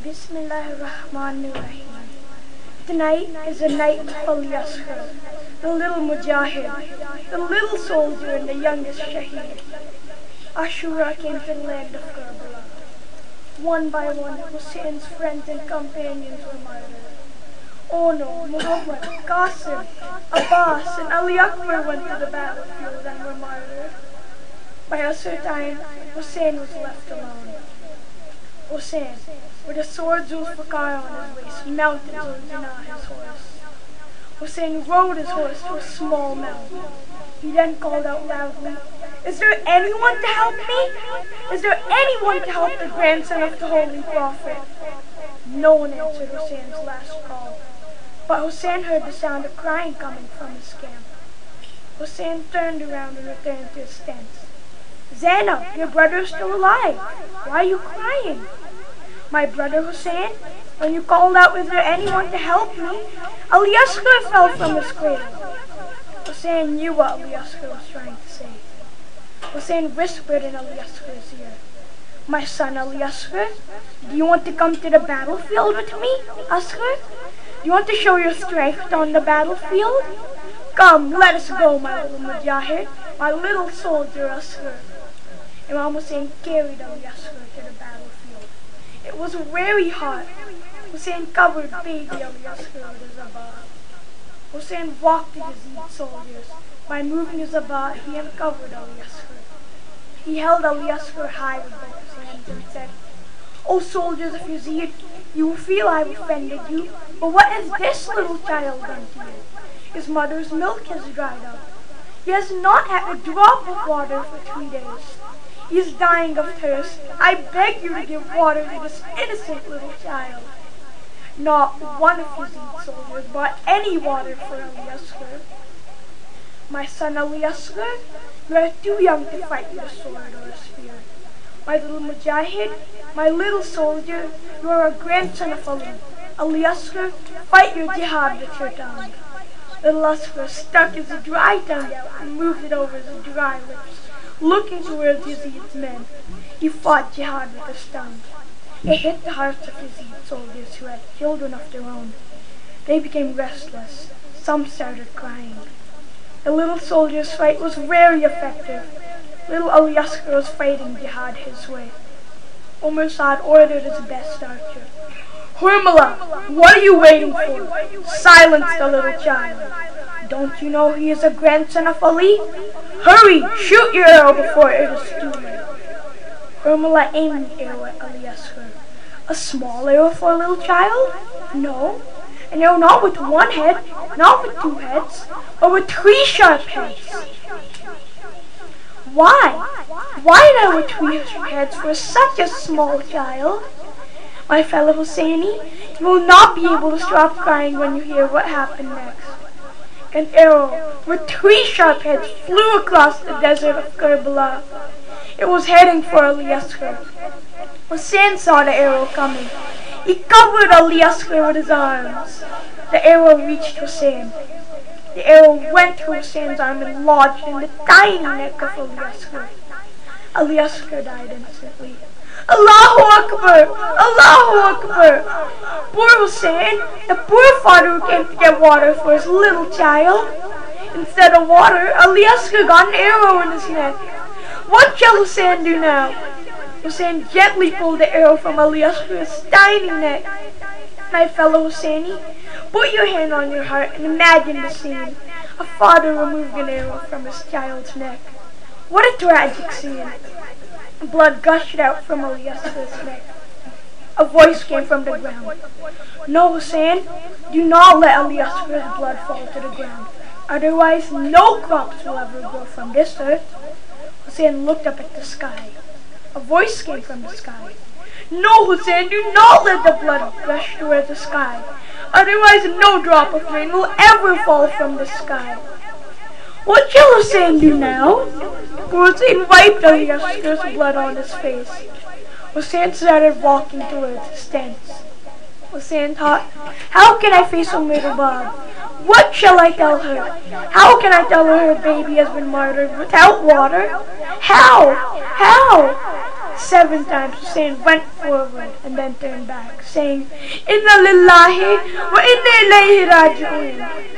Bismillahirrahmanirrahim. Tonight is the night of Al-Yasr, the little mujahid, the little soldier and the youngest shaheed. Ashura came to the land of Karbala. One by one, Hussein's friends and companions were murdered. Oh no, Muhammad, Qasim, Abbas and Ali Akbar went to the battlefield and were murdered. By Asr time, Hussein was left alone. Hussein, with a sword Zulfikar on his waist, mounted Zuljanah his horse. Hussein rode his horse to a small mountain. He then called out loudly, "Is there anyone to help me? Is there anyone to help the grandson of the Holy Prophet?" No one answered Hussein's last call, but Hussein heard the sound of crying coming from his camp. Hussein turned around and returned to his tents. "Zainab, your brother is still alive. Why are you crying?" "My brother Hussein, when you called out, 'Is there anyone to help me?' Al-Yasr fell from his cradle." Hussein knew what Al-Yasr was trying to say. Hussein whispered in Al-Yasr's ear, "My son Al-Yasr, do you want to come to the battlefield with me, Asr? Do you want to show your strength on the battlefield? Come, let us go, my little mujahid, my little soldier Asr." Imam Hussein carried Al-Yasr to the battlefield. It was very hot. Hussein covered baby Al-Yasr with his abba. Hussein walked the Yazid soldiers. By moving his abba, he uncovered Al-Yasr. He held Al-Yasr high with both his hands and said, "O soldiers of Yazid, you feel I've offended you, but what has this little child done to you? His mother's milk has dried up. He has not had a drop of water for 3 days. He is dying of thirst. I beg you to give water to this innocent little child." Not one of Yazid's soldiers brought any water for Al-Yasr. "My son Al-Yasr, you are too young to fight with a sword or a spear. My little mujahid, my little soldier, you are a grandson of Ali. Al-Yasr, fight your jihad with your tongue." Little Asr stuck his dry tongue out and moved it over his dry lips. Looking towards Yazid's men, he fought jihad with his tongue. It hit the hearts of Yazid soldiers who had children of their own. They became restless. Some started crying. The little soldier's fight was very effective. Little Al-Yasr was fighting jihad his way. Sa'd ordered his best archer, "Hurmala, what are you waiting for? Silence the little child. Don't you know he is a grandson of Ali? Hurry, shoot your arrow before it is too late." Hurmala aimed the arrow at Al-Yasr. "A small arrow for a little child? No, an arrow not with one head, not with 2 heads, but with 3 sharp heads." "Why? Why not with 3 heads for such a small child?" "My fellow Husseini, you will not be able to stop crying when you hear what happened next." An arrow with 3 sharp heads flew across the desert of Karbala. It was heading for Al-Yasr. Hussein saw the arrow coming. He covered Al-Yasr with his arms. The arrow reached Hussein. The arrow went through Hussein's arm and lodged in the tiny neck of Al-Yasr. Al-Yasr died instantly. "Allahu Akbar! Allahu Akbar!" Poor Hussein, the poor father who came to get water for his little child. Instead of water, Al-Yasr got an arrow in his neck. What shall Hussein do now? Hussein gently pulled the arrow from Al-Yasr's tiny neck. My fellow Husseini, put your hand on your heart and imagine the scene. A father removed an arrow from his child's neck. What a tragic scene. Blood gushed out from Al-Yasr's neck. A voice came from the ground. "No, Hussein, do not let Al-Yasr's blood fall to the ground. Otherwise, no crops will ever grow from this earth." Hussein looked up at the sky. A voice came from the sky. "No, Hussein, do not let the blood gush towards the sky. Otherwise, no drop of rain will ever fall from the sky." What shall Hussein do now? Hussein wiped Al-Yasr's blood on his face. Hussein started walking towards his tents. Hussein thought, how can I face Bab? What shall I tell her? How can I tell her her baby has been murdered without water? How? 7 times Hussein went forward and then turned back, saying, Inna lillahi wa inna ilayhi raji'un.